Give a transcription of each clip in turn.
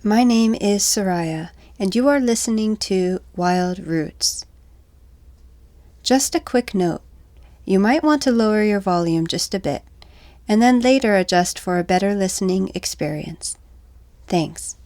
My name is Soraya, and you are listening to Wild Roots. Just a quick note, you might want to lower your volume just a bit, and then later adjust for a better listening experience. Thanks.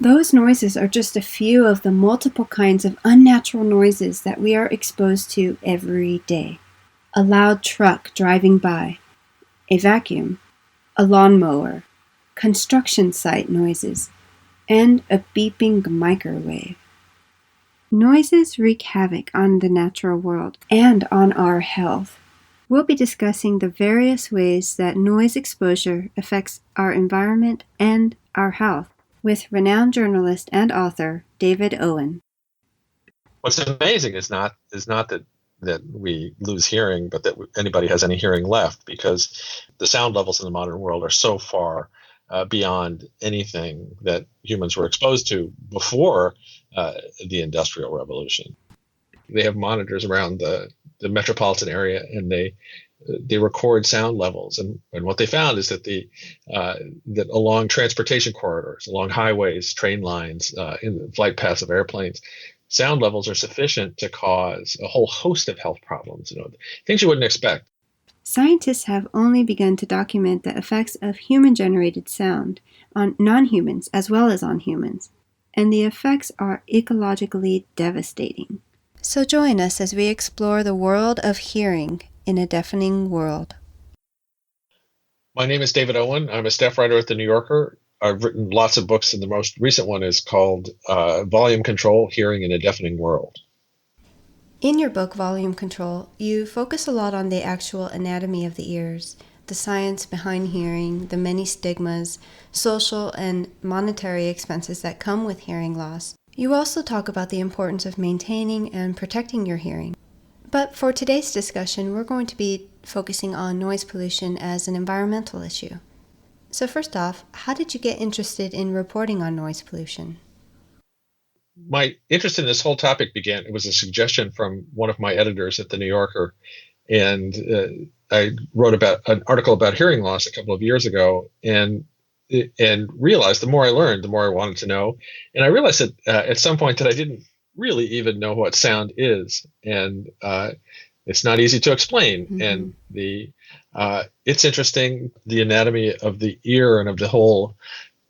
Those noises are just a few of the multiple kinds of unnatural noises that we are exposed to every day. A loud truck driving by, a vacuum, a lawnmower, construction site noises, and a beeping microwave. Noises wreak havoc on the natural world and on our health. We'll be discussing the various ways that noise exposure affects our environment and our health with renowned journalist and author David Owen. What's amazing is not that we lose hearing, but that anybody has any hearing left, because the sound levels in the modern world are so far beyond anything that humans were exposed to before the Industrial Revolution. They have monitors around the metropolitan area, and they record sound levels, and what they found is that that along transportation corridors, along highways, train lines, in the flight paths of airplanes, sound levels are sufficient to cause a whole host of health problems, things you wouldn't expect. Scientists have only begun to document the effects of human-generated sound on non-humans as well as on humans, and the effects are ecologically devastating. So join us as we explore the world of hearing in a deafening world. My name is David Owen. I'm a staff writer at The New Yorker. I've written lots of books, and the most recent one is called Volume Control, Hearing in a Deafening World. In your book, Volume Control, you focus a lot on the actual anatomy of the ears, the science behind hearing, the many stigmas, social and monetary expenses that come with hearing loss. You also talk about the importance of maintaining and protecting your hearing. But for today's discussion, we're going to be focusing on noise pollution as an environmental issue. So first off, how did you get interested in reporting on noise pollution? My interest in this whole topic began, it was a suggestion from one of my editors at The New Yorker, and I wrote about an article about hearing loss a couple of years ago, and realized the more I learned, the more I wanted to know. And I realized that at some point that I didn't really even know what sound is, and it's not easy to explain. Mm-hmm. And it's interesting. The anatomy of the ear and of the whole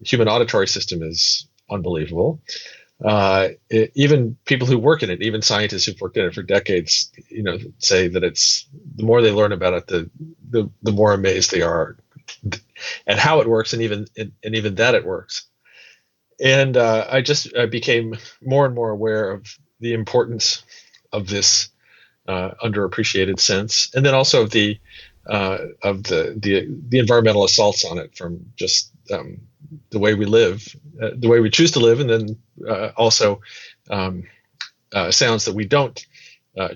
human auditory system is unbelievable. Even people who work in it, even scientists who've worked in it for decades, say that it's the more they learn about it, the more amazed they are at how it works, and even that it works. And I became more and more aware of the importance of this underappreciated sense, and then also of the environmental assaults on it, from just the way we live, the way we choose to live, and then also sounds that we don't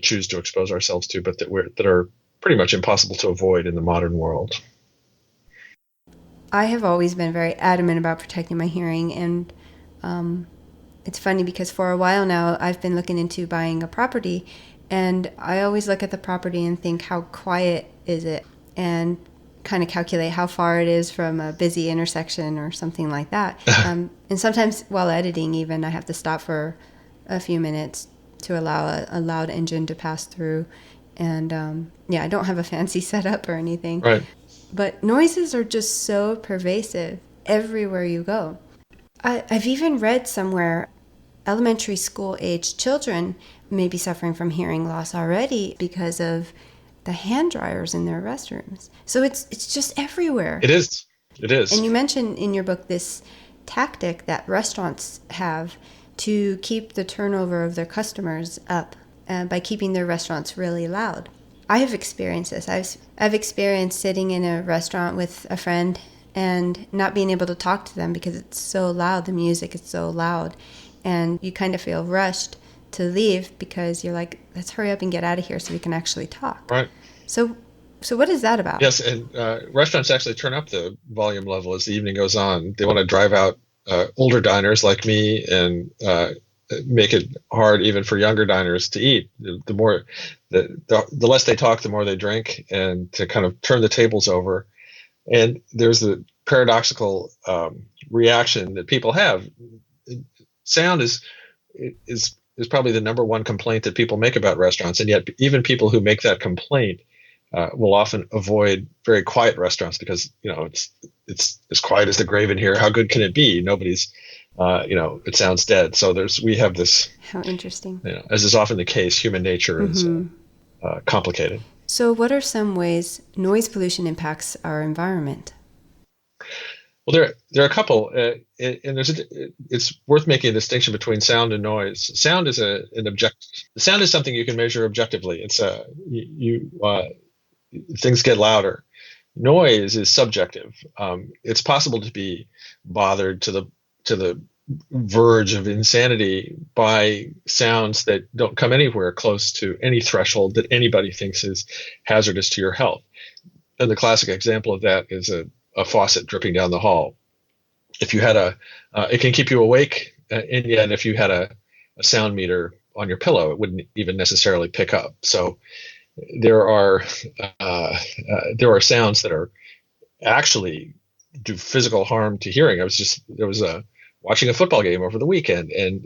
choose to expose ourselves to, but that are pretty much impossible to avoid in the modern world. I have always been very adamant about protecting my hearing, and it's funny because for a while now I've been looking into buying a property, and I always look at the property and think, how quiet is it, and kind of calculate how far it is from a busy intersection or something like that. And sometimes while editing even, I have to stop for a few minutes to allow a loud engine to pass through. And I don't have a fancy setup or anything. Right. But noises are just so pervasive everywhere you go. I've even read somewhere elementary school age children may be suffering from hearing loss already because of the hand dryers in their restrooms. So it's just everywhere. It is. It is. And you mentioned in your book this tactic that restaurants have to keep the turnover of their customers up by keeping their restaurants really loud. I have experienced this. I've experienced sitting in a restaurant with a friend and not being able to talk to them because it's so loud. The music is so loud. And you kind of feel rushed to leave because you're like, let's hurry up and get out of here so we can actually talk. Right. So what is that about? Yes, and restaurants actually turn up the volume level as the evening goes on. They want to drive out older diners like me and make it hard even for younger diners to eat. The less they talk, the more they drink, and to kind of turn the tables over. And there's the paradoxical reaction that people have. Sound is probably the number one complaint that people make about restaurants, and yet even people who make that complaint will often avoid very quiet restaurants because it's as quiet as the grave in here. How good can it be? Nobody's, it sounds dead. So we have this. How interesting. As is often the case, human nature is complicated. So, what are some ways noise pollution impacts our environment? Well, there are a couple, and it's worth making a distinction between sound and noise. Sound is Sound is something you can measure objectively. It's things get louder. Noise is subjective. It's possible to be bothered to the verge of insanity by sounds that don't come anywhere close to any threshold that anybody thinks is hazardous to your health. And the classic example of that is a faucet dripping down the hall. If you had it can keep you awake, and yet if you had a sound meter on your pillow, it wouldn't even necessarily pick up. So there are sounds that are actually do physical harm to hearing. There was watching a football game over the weekend, and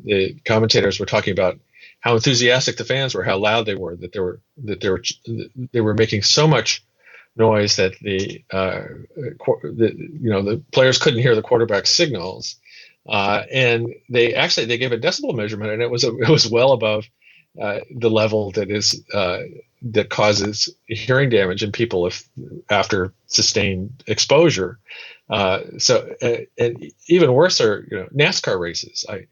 the commentators were talking about how enthusiastic the fans were, how loud they were, that they were making so much noise that the players couldn't hear the quarterback's signals, and they gave a decibel measurement, and it was well above the level that causes hearing damage in people after sustained exposure. And even worse are NASCAR races. I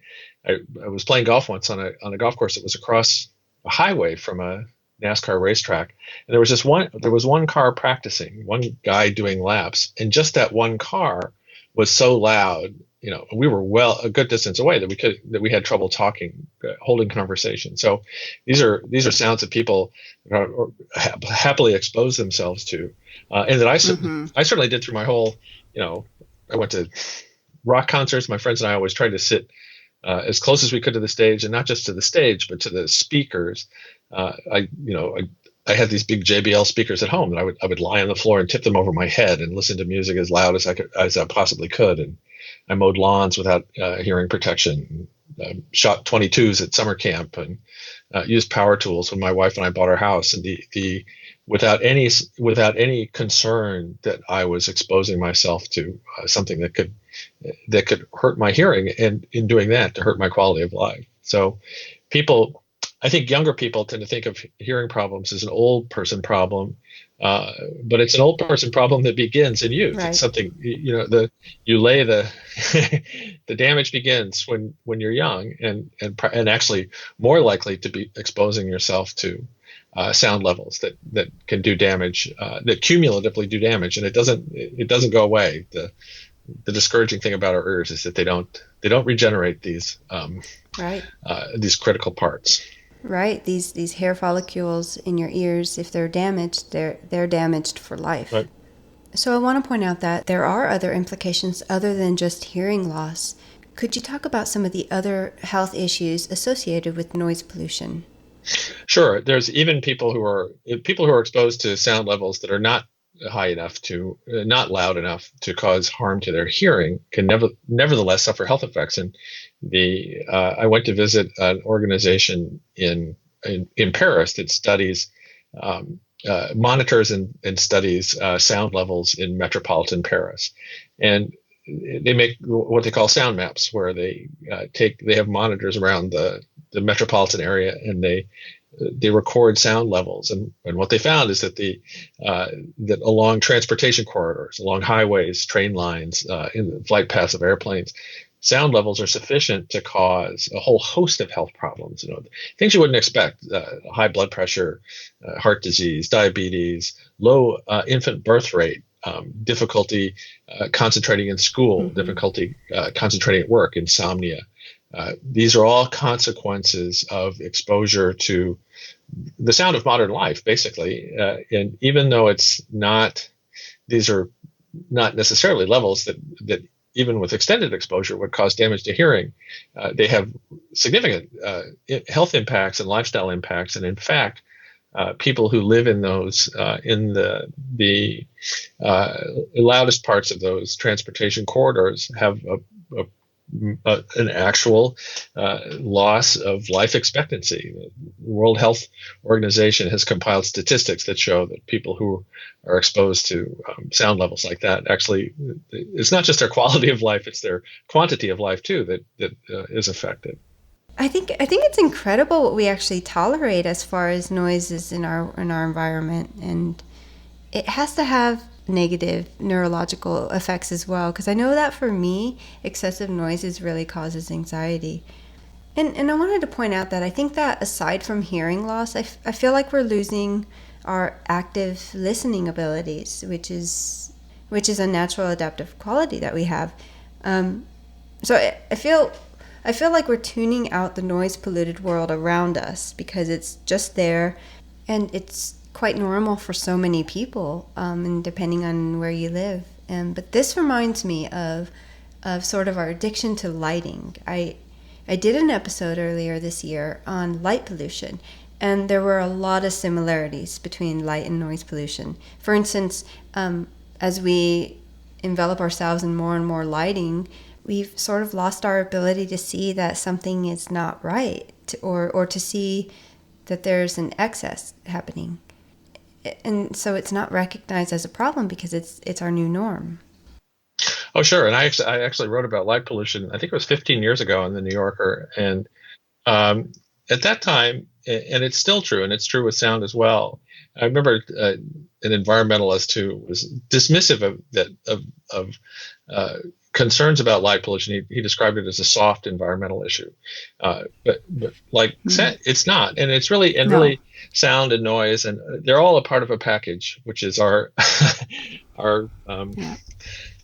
was playing golf once on a golf course that was across a highway from a NASCAR racetrack, and there was one car practicing, one guy doing laps, and just that one car was so loud. We were well a good distance away that we had trouble talking, holding conversation. So these are sounds that people happily expose themselves to, and that I certainly did through my whole. I went to rock concerts. My friends and I always tried to sit as close as we could to the stage, and not just to the stage, but to the speakers. I had these big JBL speakers at home that I would lie on the floor and tip them over my head and listen to music as loud as I possibly could. And I mowed lawns without hearing protection, shot 22s at summer camp, and used power tools when my wife and I bought our house. And without any concern that I was exposing myself to something that could hurt my hearing, and in doing that, to hurt my quality of life. So I think younger people tend to think of hearing problems as an old person problem, but it's an old person problem that begins in youth. Right. It's something the damage begins when you're young, and actually more likely to be exposing yourself to sound levels that can do damage, that cumulatively do damage, and it doesn't go away. The discouraging thing about our ears is that they don't regenerate these these critical parts. Right. These hair follicles in your ears, if they're damaged, they're damaged for life. Right. So I want to point out that there are other implications other than just hearing loss. Could you talk about some of the other health issues associated with noise pollution? Sure. There's even people who are exposed to sound levels that are not high enough not loud enough to cause harm to their hearing, can nevertheless suffer health effects. And I went to visit an organization in Paris that studies monitors and studies sound levels in metropolitan Paris, and they make what they call sound maps, where they have monitors around the metropolitan area, and they they record sound levels, and what they found is that that along transportation corridors, along highways, train lines, in the flight paths of airplanes, sound levels are sufficient to cause a whole host of health problems. Things you wouldn't expect: high blood pressure, heart disease, diabetes, low infant birth rate, difficulty concentrating in school, difficulty concentrating at work, insomnia. These are all consequences of exposure to the sound of modern life, basically. And even though these are not necessarily levels that even with extended exposure would cause damage to hearing, they have significant health impacts and lifestyle impacts. And in fact, people who live in those in the loudest parts of those transportation corridors have an actual loss of life expectancy. The World Health Organization has compiled statistics that show that people who are exposed to sound levels like that, actually, it's not just their quality of life, it's their quantity of life too that is affected. I think it's incredible what we actually tolerate as far as noises in our environment, and it has to have negative neurological effects as well, because I know that for me, excessive noises really causes anxiety. And I wanted to point out that I think that aside from hearing loss, I feel like we're losing our active listening abilities, which is a natural adaptive quality that we have. So I feel like we're tuning out the noise polluted world around us because it's just there, and it's quite normal for so many people, and depending on where you live. But this reminds me of sort of our addiction to lighting. I did an episode earlier this year on light pollution, and there were a lot of similarities between light and noise pollution. For instance, as we envelop ourselves in more and more lighting, we've sort of lost our ability to see that something is not right, or to see that there's an excess happening. And so it's not recognized as a problem because it's our new norm. Oh, sure. And I actually wrote about light pollution, I think it was 15 years ago in the New Yorker. And at that time, and it's still true, and it's true with sound as well. I remember an environmentalist who was dismissive of concerns about light pollution. He described it as a soft environmental issue, but like it's not, and it's really really sound and noise, and they're all a part of a package, which is our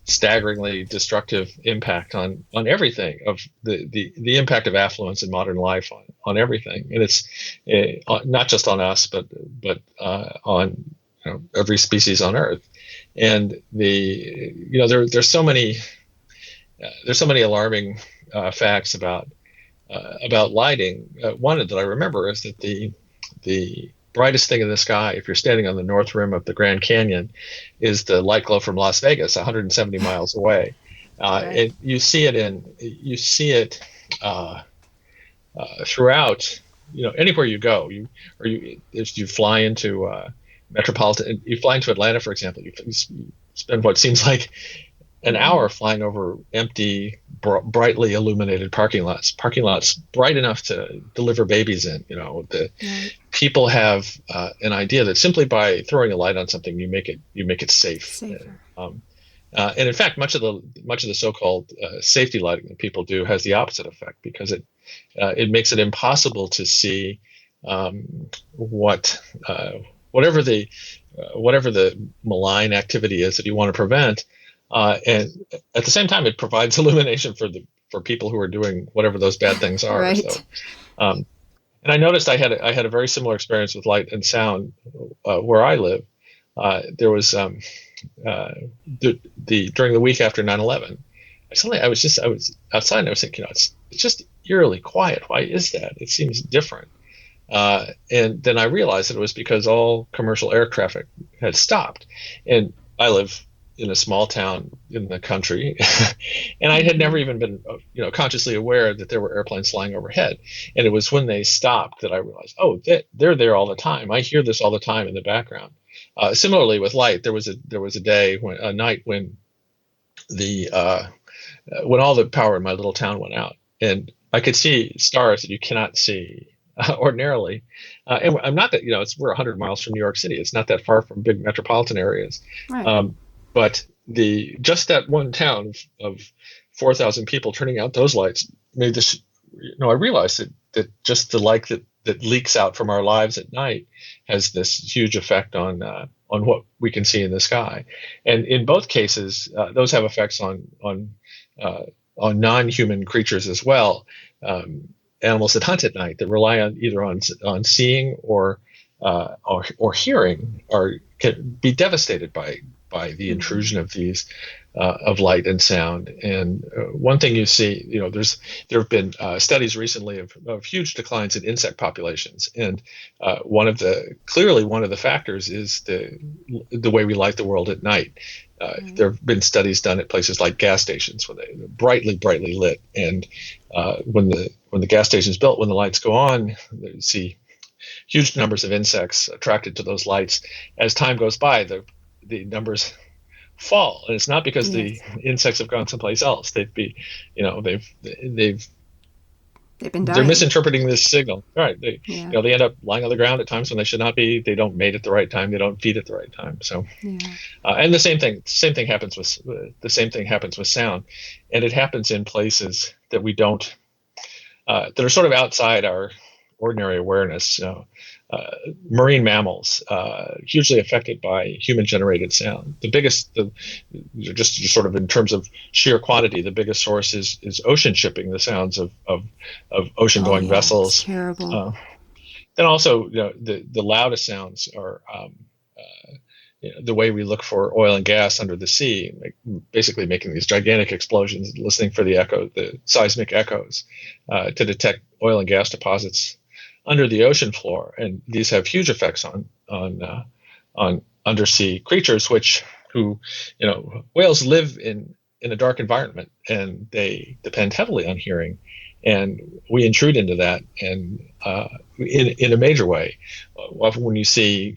staggeringly destructive impact on everything, of the impact of affluence in modern life on everything, and it's not just on us, but on every species on Earth. And there's so many alarming facts about lighting. One that I remember is that the brightest thing in the sky, if you're standing on the north rim of the Grand Canyon, is the light glow from Las Vegas, 170 miles away. And you see it throughout. Anywhere you go, you fly into metropolitan. You fly into Atlanta, for example. You spend what seems like an hour flying over empty, brightly illuminated parking lots bright enough to deliver babies in. People have an idea that simply by throwing a light on something, you make it safe. And in fact, much of the so-called safety lighting that people do has the opposite effect, because it makes it impossible to see whatever the malign activity is that you want to prevent. And at the same time, it provides illumination for people who are doing whatever those bad things are. Right. So, and I noticed I had a very similar experience with light and sound where I live. There was during the week after 9/11, I was outside and I was thinking, it's just eerily quiet. Why is that? It seems different. And then I realized that it was because all commercial air traffic had stopped, and I live in a small town in the country, and I had never even been, consciously aware that there were airplanes flying overhead. And it was when they stopped that I realized, they're there all the time. I hear this all the time in the background. Similarly with light, there was a night when when all the power in my little town went out, and I could see stars that you cannot see ordinarily. And I'm not that, we're 100 miles from New York City. It's not that far from big metropolitan areas. Right. But just that one town of 4,000 people turning out those lights made this, I realized that just the light that leaks out from our lives at night has this huge effect on what we can see in the sky. And in both cases, those have effects on non-human creatures as well. Animals that hunt at night that rely on either on seeing or hearing can be devastated by the intrusion of these of light and sound. And one thing you see, there have been studies recently of huge declines in insect populations, and one of the factors is the way we light the world at night. There have been studies done at places like gas stations where they're brightly lit, and when the gas station is built, when the lights go on, you see huge numbers of insects attracted to those lights. As time goes by, the numbers fall, and it's not because the insects have gone someplace else. They've been dying. They're misinterpreting this signal. Right. They end up lying on the ground at times when they should not be. They don't mate at the right time. They don't feed at the right time. So, and the same thing happens with sound, and it happens in places that we don't, that are sort of outside our ordinary awareness. Marine mammals, hugely affected by human-generated sound. Just sort of in terms of sheer quantity, the biggest source is ocean shipping, the sounds of ocean-going vessels. It's terrible. Then also, the loudest sounds are the way we look for oil and gas under the sea, basically making these gigantic explosions, listening for the seismic echoes to detect oil and gas deposits under the ocean floor, and these have huge effects on undersea creatures, whales live in a dark environment, and they depend heavily on hearing, and we intrude into that, and in a major way. Often when you see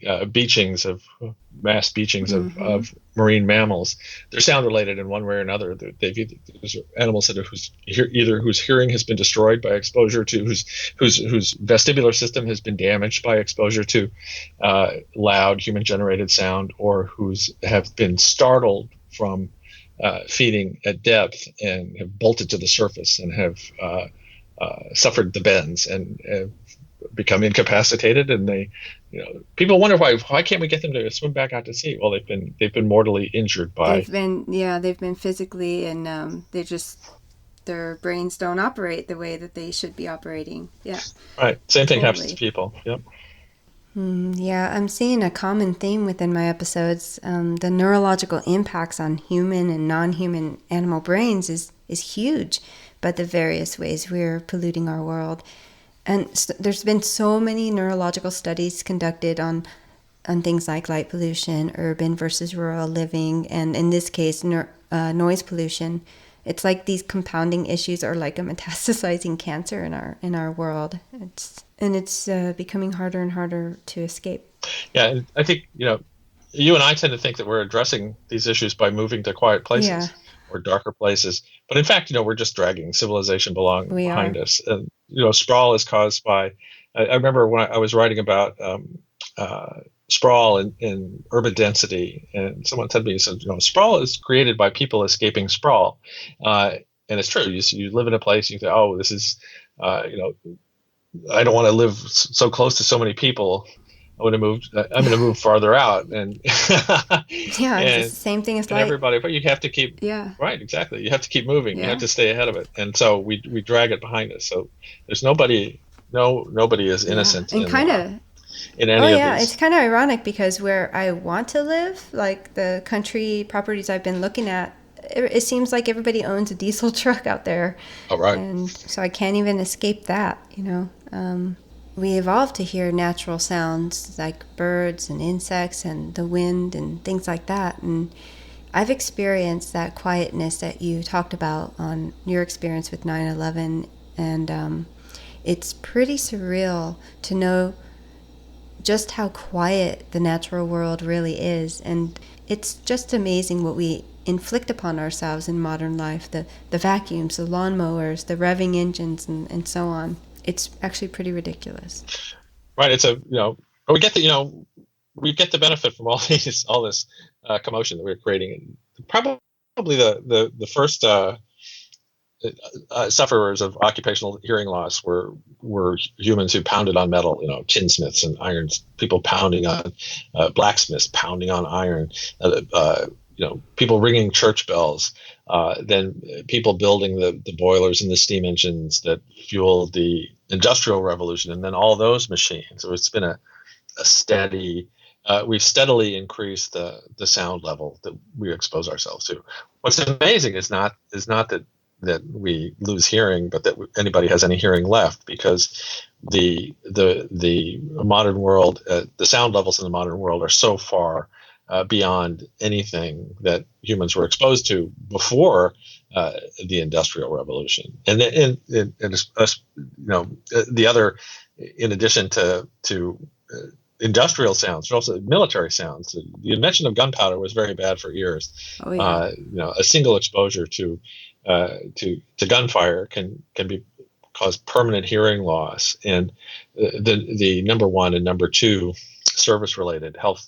mass beachings of marine mammals, they're sound related in one way or another. There's animals whose hearing has been destroyed by exposure to, whose vestibular system has been damaged by exposure to loud human generated sound, or whose have been startled from feeding at depth and have bolted to the surface and have suffered the bends and have become incapacitated. And people wonder why can't we get them to swim back out to sea? Well, they've been mortally injured by. They've been physically, and their brains don't operate the way that they should be operating. Yeah. Right. Same thing happens to people. Yep. I'm seeing a common theme within my episodes. The neurological impacts on human and non-human animal brains is huge, but the various ways we're polluting our world. And there's been so many neurological studies conducted on things like light pollution, urban versus rural living, and in this case, noise pollution. It's like these compounding issues are like a metastasizing cancer in our world. It's becoming harder and harder to escape. Yeah, and I think you and I tend to think that we're addressing these issues by moving to quiet places or darker places, but in fact, we're just dragging civilization behind us. And sprawl is caused by. I remember when I was writing about sprawl in urban density, and someone said to me, sprawl is created by people escaping sprawl, and it's true. You live in a place, you think, oh, this is, I don't want to live so close to so many people. I'm going to move farther out, and it's the same thing as light. Everybody, but you have to keep right, exactly. You have to keep moving. You have to stay ahead of it, and so we drag it behind us. So there's nobody is innocent. And kind of. In any of these. It's kind of ironic because where I want to live, like the country properties I've been looking at, it seems like everybody owns a diesel truck out there. Oh, right. And so I can't even escape that, We evolved to hear natural sounds like birds and insects and the wind and things like that. And I've experienced that quietness that you talked about on your experience with 9/11. And it's pretty surreal to know just how quiet the natural world really is. And it's just amazing what we inflict upon ourselves in modern life. The vacuums, the lawnmowers, the revving engines, and so on. It's actually pretty ridiculous. Right. It's but we get the benefit from all this commotion that we're creating. Probably the first sufferers of occupational hearing loss were humans who pounded on metal, tinsmiths and irons, people pounding on blacksmiths, pounding on iron, people ringing church bells, then people building the boilers and the steam engines that fueled the Industrial Revolution, and then all those machines. So it's been a steady. We've steadily increased the sound level that we expose ourselves to. What's amazing is not that we lose hearing, but that anybody has any hearing left, because the modern world, the sound levels in the modern world are so far beyond anything that humans were exposed to before the Industrial Revolution. And the other, in addition to industrial sounds, but also military sounds. The invention of gunpowder was very bad for ears. Oh yeah. A single exposure to gunfire can cause permanent hearing loss. And the number one and number two service-related health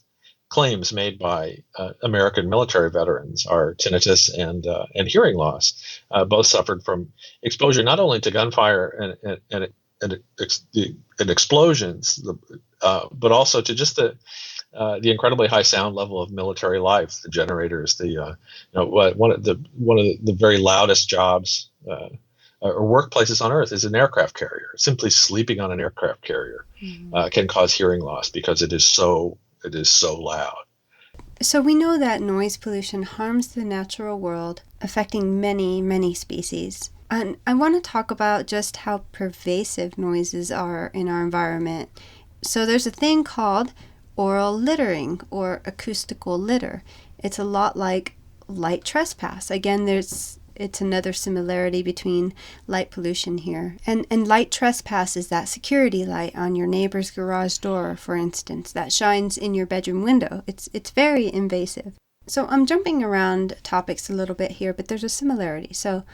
claims made by American military veterans are tinnitus and hearing loss. Both suffered from exposure not only to gunfire and explosions, but also to just the incredibly high sound level of military life, the generators, one of the very loudest jobs or workplaces on Earth is an aircraft carrier. Simply sleeping on an aircraft carrier can cause hearing loss because it is so loud. So we know that noise pollution harms the natural world, affecting many, many species. And I want to talk about just how pervasive noises are in our environment. So there's a thing called oral littering or acoustical litter. It's a lot like light trespass. Again, it's another similarity between light pollution here. And light trespass is that security light on your neighbor's garage door, for instance, that shines in your bedroom window. It's very invasive. So I'm jumping around topics a little bit here, but there's a similarity. So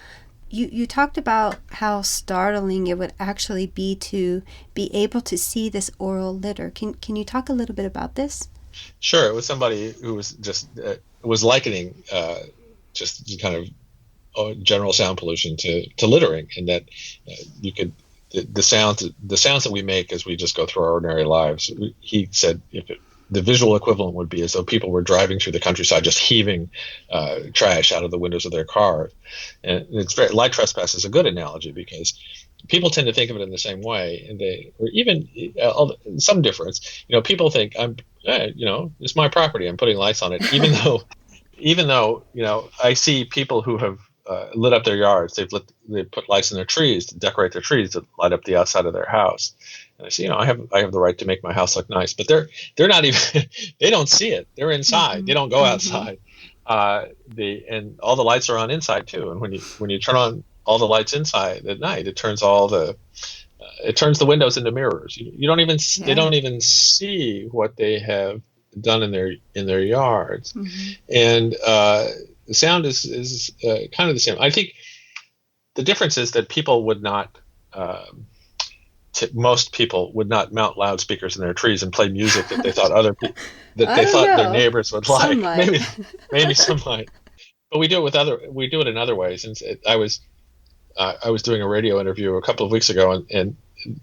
you talked about how startling it would actually be to be able to see this oral litter. Can you talk a little bit about this? Sure. It was somebody who was just was likening just kind of general sound pollution to littering, and that you could the sounds that we make as we just go through our ordinary lives. He said the visual equivalent would be as though people were driving through the countryside just heaving trash out of the windows of their cars. And light trespass is a good analogy because people tend to think of it in the same way, and or even some difference. People think it's my property, I'm putting lights on it, even though I see people who have lit up their yards. They've put lights in their trees to decorate their trees to light up the outside of their house. And I say, I have the right to make my house look nice, but they're not even they don't see it. They're inside. Mm-hmm. They don't go outside. And all the lights are on inside too. And when you turn on all the lights inside at night, it turns the windows into mirrors. You don't even They don't even see what they have done in their yards. Mm-hmm. And the sound is kind of the same. I think the difference is that people would not. Most people would not mount loudspeakers in their trees and play music that they thought their neighbors would like. Maybe some might, but we do it in other ways. And I was doing a radio interview a couple of weeks ago, and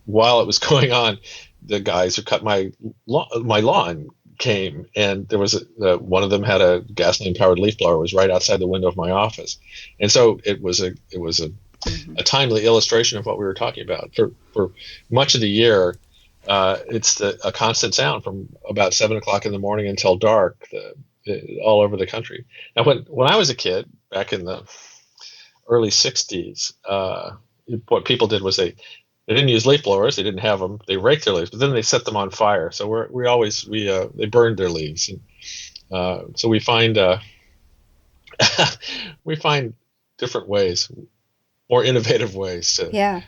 while it was going on, the guys who cut my lawn came, and there was one of them had a gasoline powered leaf blower, was right outside the window of my office, and so it was a a timely illustration of what we were talking about. For much of the year, it's a constant sound from about 7 o'clock in the morning until dark, all over the country. Now, when I was a kid, back in the early 60s, what people did was they didn't use leaf blowers. They didn't have them. They raked their leaves, but then they set them on fire. So they burned their leaves. And, so we find different ways, more innovative ways to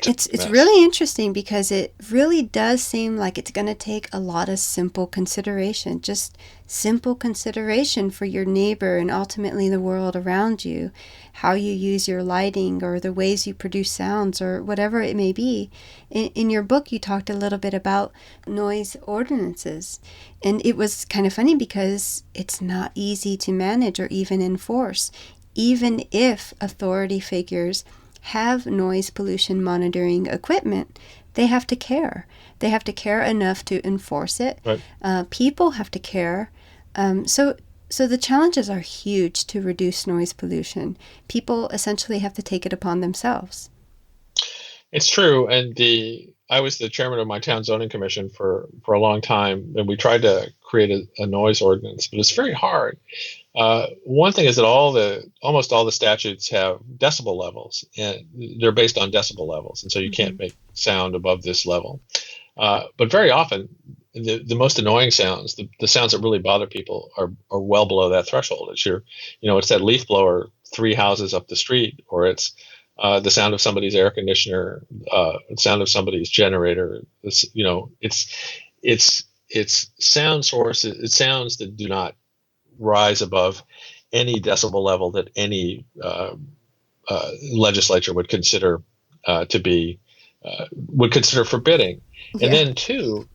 It's really interesting because it really does seem like it's going to take a lot of simple consideration, just simple consideration for your neighbor and ultimately the world around you, how you use your lighting or the ways you produce sounds or whatever it may be. In your book, you talked a little bit about noise ordinances, and it was kind of funny because it's not easy to manage or even enforce, even if authority figures have noise pollution monitoring equipment. They have to care. They have to care enough to enforce it. Right. People have to care. So the challenges are huge to reduce noise pollution. People essentially have to take it upon themselves. It's true, and I was the chairman of my town zoning commission for a long time, and we tried to create a noise ordinance, but it's very hard. One thing is that almost all the statutes have decibel levels, and they're based on decibel levels, and so you can't make sound above this level. But very often, the most annoying sounds, the sounds that really bother people, are well below that threshold. It's that leaf blower 3 houses up the street, or it's the sound of somebody's air conditioner, the sound of somebody's generator. It's sound sources. It's sounds that do not rise above any decibel level that any legislature would consider forbidding. Yeah. And then two,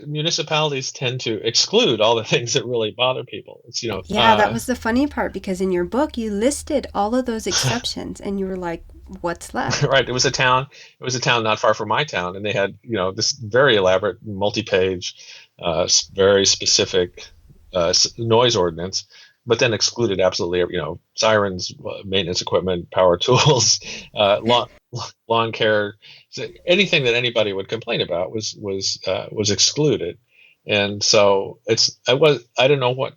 municipalities tend to exclude all the things that really bother people. That was the funny part, because in your book you listed all of those exceptions and you were like, what's left? Right. It was a town not far from my town, and they had this very elaborate multi-page very specific noise ordinance, but then excluded absolutely sirens, maintenance equipment, power tools, lawn care, anything that anybody would complain about was excluded. And so I don't know what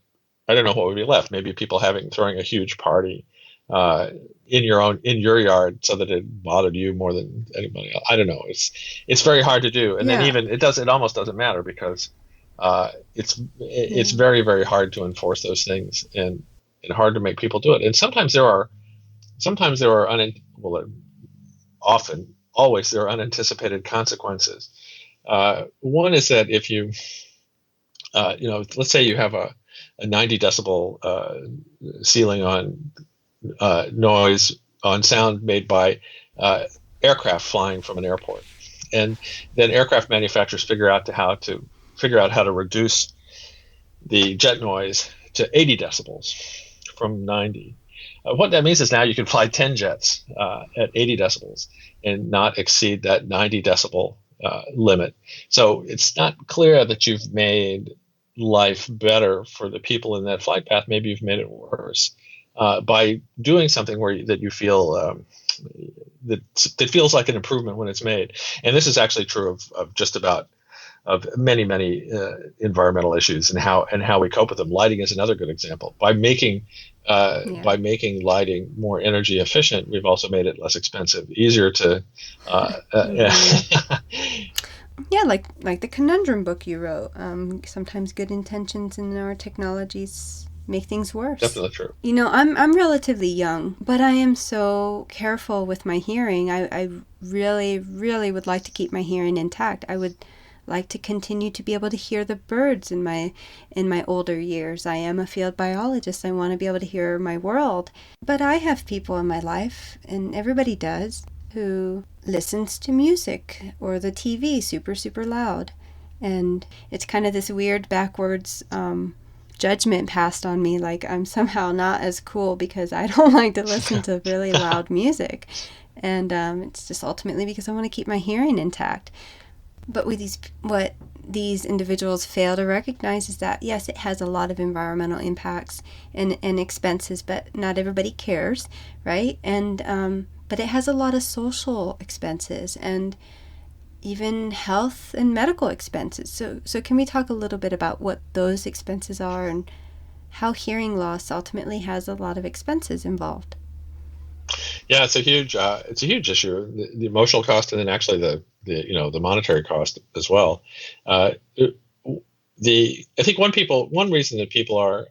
would be left. Maybe people throwing a huge party in your yard so that it bothered you more than anybody else. I don't know. It's very hard to do. And then even it almost doesn't matter, because it's very, very hard to enforce those things, and hard to make people do it. And often, always, there are unanticipated consequences. One is that if you, let's say you have a 90 decibel ceiling on noise, on sound made by aircraft flying from an airport, and then aircraft manufacturers figure out how to reduce the jet noise to 80 decibels from 90. What that means is now you can fly 10 jets at 80 decibels and not exceed that 90 decibel limit. So it's not clear that you've made life better for the people in that flight path. Maybe you've made it worse by doing something that you feel that feels like an improvement when it's made. And this is actually true of just about of many, many environmental issues and how we cope with them. Lighting is another good example. By making lighting more energy efficient, we've also made it less expensive, easier to. Yeah, like the conundrum book you wrote. Sometimes good intentions in our technologies make things worse. Definitely true. I'm relatively young, but I am so careful with my hearing. I really, really would like to keep my hearing intact. I would like to continue to be able to hear the birds in my older years. I am a field biologist. I want to be able to hear my world. But I have people in my life, and everybody does, who listens to music or the TV super, super loud. And it's kind of this weird backwards judgment passed on me, like I'm somehow not as cool because I don't like to listen to really loud music. And it's just ultimately because I want to keep my hearing intact. But what these individuals fail to recognize is that, yes, it has a lot of environmental impacts and expenses, but not everybody cares, right? And but it has a lot of social expenses and even health and medical expenses. So can we talk a little bit about what those expenses are and how hearing loss ultimately has a lot of expenses involved? Yeah, it's a huge issue. The emotional cost, and then actually the monetary cost as well. I think one reason that people are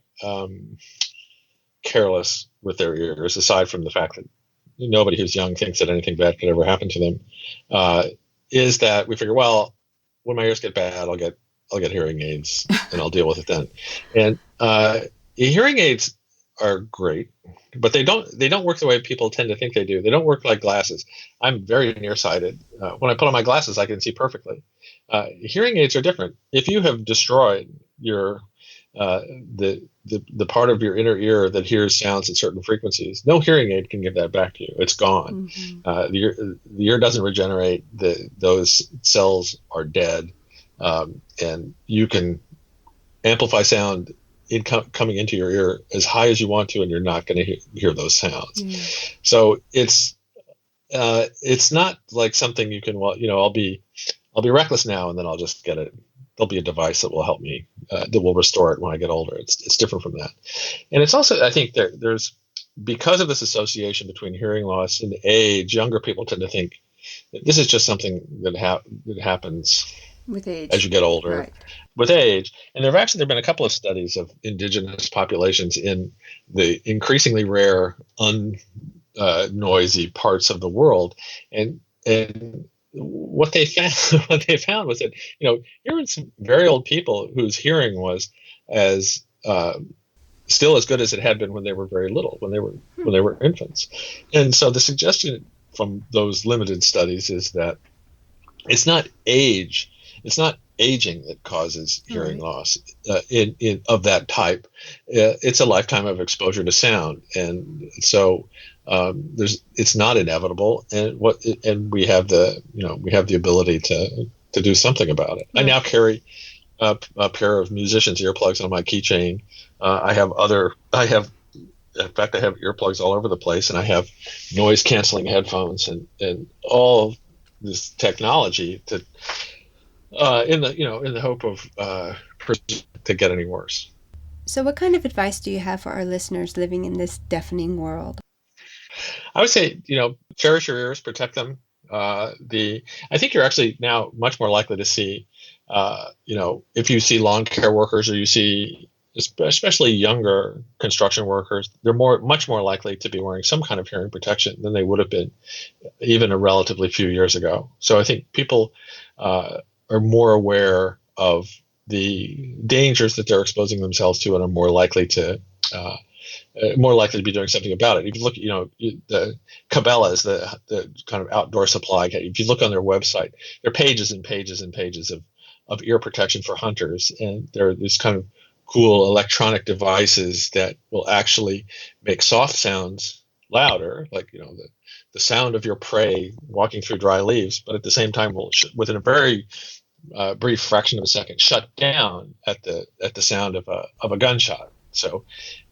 careless with their ears, aside from the fact that nobody who's young thinks that anything bad could ever happen to them, is that we figure, well, when my ears get bad, I'll get hearing aids and I'll deal with it then. And hearing aids are great, but they don't work the way people tend to think they do. They don't work like glasses. I'm very nearsighted. When I put on my glasses, I can see perfectly. Hearing aids are different. If you have destroyed your the part of your inner ear that hears sounds at certain frequencies, no hearing aid can give that back to you. It's gone. The ear doesn't regenerate. Those cells are dead, and you can amplify sound coming into your ear as high as you want to, and you're not going to hear those sounds. So it's not like something you can, well, I'll be reckless now and then I'll just get it. There'll be a device that will help me, that will restore it when I get older. It's different from that. And it's also, I think there's, because of this association between hearing loss and age, younger people tend to think that this is just something that happens with age, as you get older, right. With age. And there have been a couple of studies of indigenous populations in the increasingly rare, noisy parts of the world, and what they found was that here were some very old people whose hearing was as still as good as it had been when they were very little, when they were infants. And so the suggestion from those limited studies is that it's not aging that causes hearing loss in of that type. It's a lifetime of exposure to sound, and so it's not inevitable. And we have the ability to do something about it. I now carry a pair of musicians' earplugs on my keychain. I have earplugs all over the place, and I have noise canceling headphones and all this technology to. In the hope of to get any worse. So what kind of advice do you have for our listeners living in this deafening world? I would say, cherish your ears, protect them. I think you're actually now much more likely to see, if you see lawn care workers or you see especially younger construction workers, they're much more likely to be wearing some kind of hearing protection than they would have been even a relatively few years ago. So I think people are more aware of the dangers that they're exposing themselves to and are more likely to be doing something about it. If you look, the Cabela's, the kind of outdoor supply, if you look on their website, there are pages and pages and pages of ear protection for hunters. And there are these kind of cool electronic devices that will actually make soft sounds louder, like, the sound of your prey walking through dry leaves, but at the same time will, within a very brief fraction of a second, shut down at the sound of a gunshot. So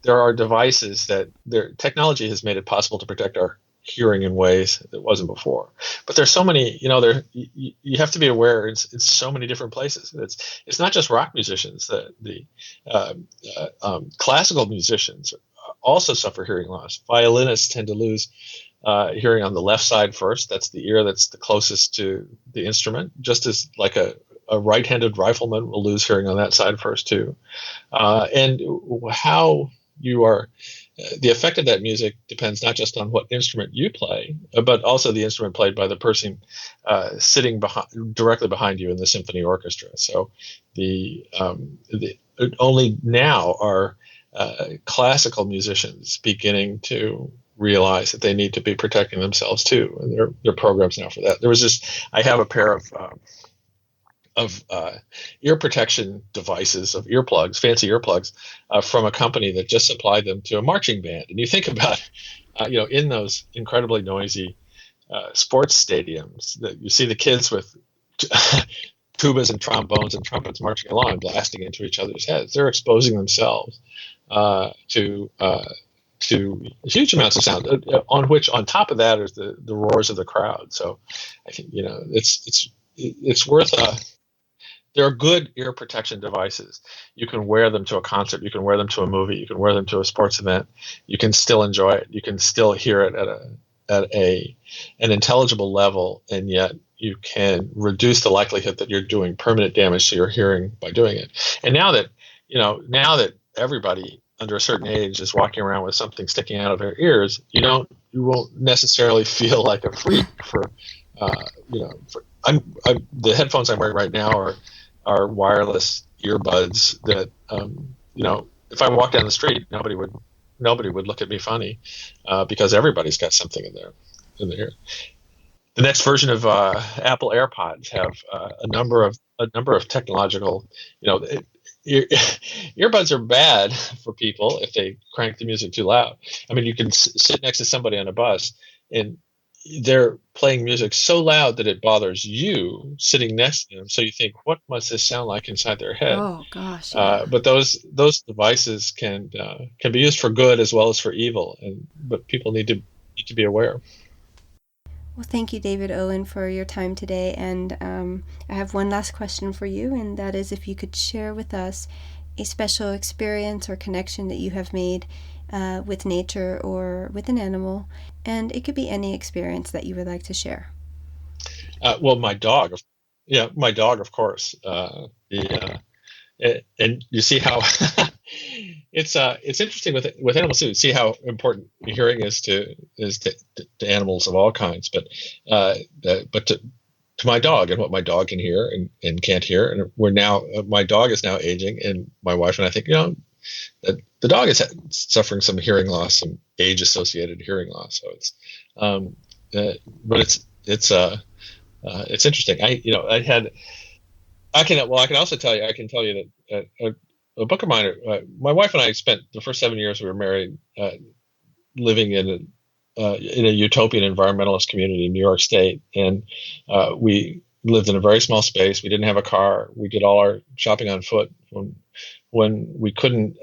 there are devices that their technology has made it possible to protect our hearing in ways that wasn't before. But there's so many, you have to be aware it's so many different places. It's not just rock musicians. The classical musicians also suffer hearing loss. Violinists tend to lose hearing on the left side first. That's the ear that's the closest to the instrument, just as like a right-handed rifleman will lose hearing on that side first too. And how you are, the effect of that music depends not just on what instrument you play, but also the instrument played by the person sitting directly behind you in the symphony orchestra. So only now are classical musicians beginning to realize that they need to be protecting themselves too, and there are programs now for that. I have a pair of ear protection devices, of earplugs, fancy earplugs, from a company that just supplied them to a marching band. And you think about, in those incredibly noisy sports stadiums, that you see the kids with tubas and trombones and trumpets marching along and blasting into each other's heads. They're exposing themselves to huge amounts of sound, on top of that is the roars of the crowd. So I think, it's worth there are good ear protection devices. You can wear them to a concert. You can wear them to a movie. You can wear them to a sports event. You can still enjoy it. You can still hear it at an intelligible level, and yet you can reduce the likelihood that you're doing permanent damage to your hearing by doing it. And now that everybody under a certain age is walking around with something sticking out of their ears, you don't won't necessarily feel like a freak for the headphones I'm wearing right now are wireless earbuds that if I walk down the street, nobody would look at me funny because everybody's got something in their ear. The next version of Apple AirPods have a number of technological, earbuds are bad for people if they crank the music too loud. I mean, you can sit next to somebody on a bus and they're playing music so loud that it bothers you sitting next to them. So you think, what must this sound like inside their head? Oh gosh, yeah. But those devices can be used for good as well as for evil, but people need to be aware. Well, thank you, David Owen, for your time today. And I have one last question for you, and that is if you could share with us a special experience or connection that you have made with nature or with an animal, and it could be any experience that you would like to share. Well, my dog, of course. And you see how it's interesting with animals too. See how important hearing is to animals of all kinds, but to my dog and what my dog can hear and can't hear. And my dog is now aging, and my wife and I think the dog is suffering some hearing loss, some age associated hearing loss. So it's interesting. I can also tell you. I can tell you that a book of mine. My wife and I spent the first 7 years we were married living in a utopian environmentalist community in New York State, and we lived in a very small space. We didn't have a car. We did all our shopping on foot. When we couldn't,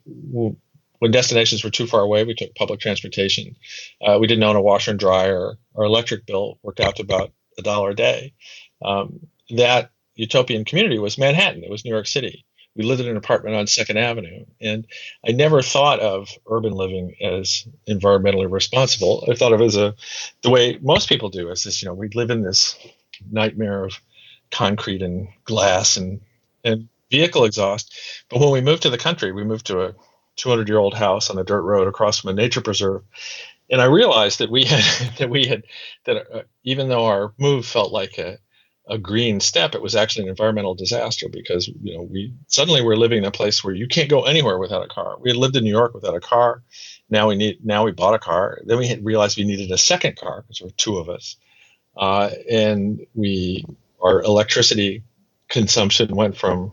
when destinations were too far away, we took public transportation. We didn't own a washer and dryer. Our electric bill worked out to about $1 a day. That utopian community was Manhattan. It was New York City. We lived in an apartment on 2nd Avenue, and I never thought of urban living as environmentally responsible. I thought of it as the way most people do. Is this, we live in this nightmare of concrete and glass and vehicle exhaust. But when we moved to the country, we moved to a 200-year-old house on a dirt road across from a nature preserve, and I realized that even though our move felt like a green step, it was actually an environmental disaster because we suddenly were living in a place where you can't go anywhere without a car. We had lived in New York without a car. Now we bought a car. Then we realized we needed a second car because there were two of us, and our electricity consumption went from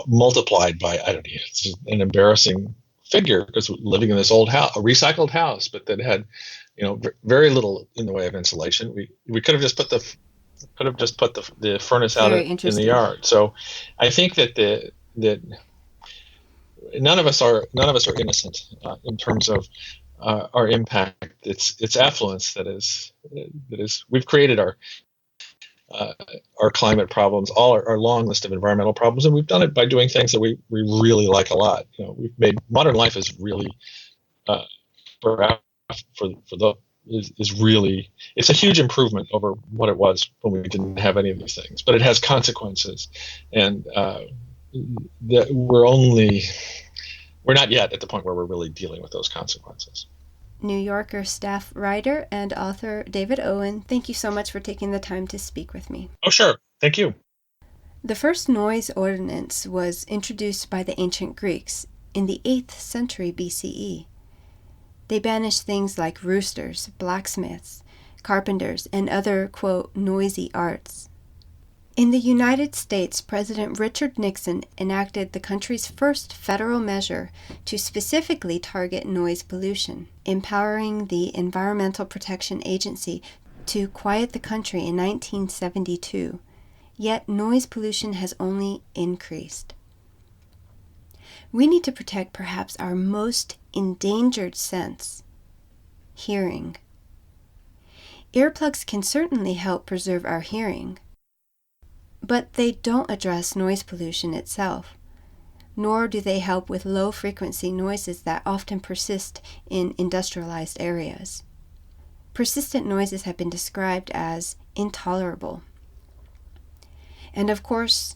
multiplied by, I don't know, it's just an embarrassing figure because living in this old house, a recycled house, but that had very little in the way of insulation. We could have just put the furnace out in the yard. So I think that none of us are innocent in terms of our impact. It's affluence that is we've created our climate problems, all our long list of environmental problems, and we've done it by doing things that we really like a lot. We've made modern life is really it's a huge improvement over what it was when we didn't have any of these things, but it has consequences, and we're not yet at the point where we're really dealing with those consequences. New Yorker staff writer and author David Owen, thank you so much for taking the time to speak with me. Oh, sure. Thank you. The first noise ordinance was introduced by the ancient Greeks in the 8th century BCE. They banished things like roosters, blacksmiths, carpenters, and other, quote, noisy arts. In the United States, President Richard Nixon enacted the country's first federal measure to specifically target noise pollution, empowering the Environmental Protection Agency to quiet the country in 1972. Yet noise pollution has only increased. We need to protect perhaps our most endangered sense, hearing. Earplugs can certainly help preserve our hearing, but they don't address noise pollution itself, nor do they help with low-frequency noises that often persist in industrialized areas. Persistent noises have been described as intolerable. And of course,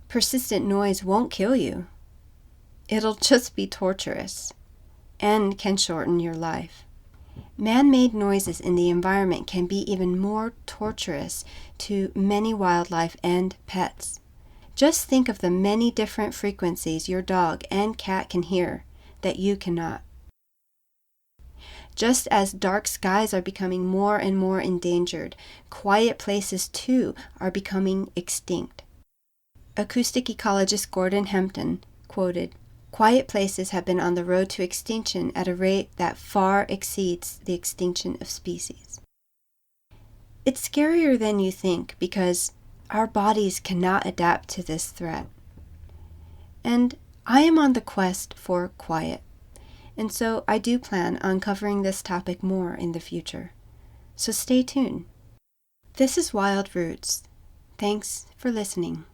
persistent noise won't kill you. It'll just be torturous. and can shorten your life. Man-made noises in the environment can be even more torturous to many wildlife and pets. Just think of the many different frequencies your dog and cat can hear that you cannot. Just as dark skies are becoming more and more endangered, quiet places too are becoming extinct. Acoustic ecologist Gordon Hempton quoted, "Quiet places have been on the road to extinction at a rate that far exceeds the extinction of species." It's scarier than you think because our bodies cannot adapt to this threat. And I am on the quest for quiet, and so I do plan on covering this topic more in the future. So stay tuned. This is Wild Roots. Thanks for listening.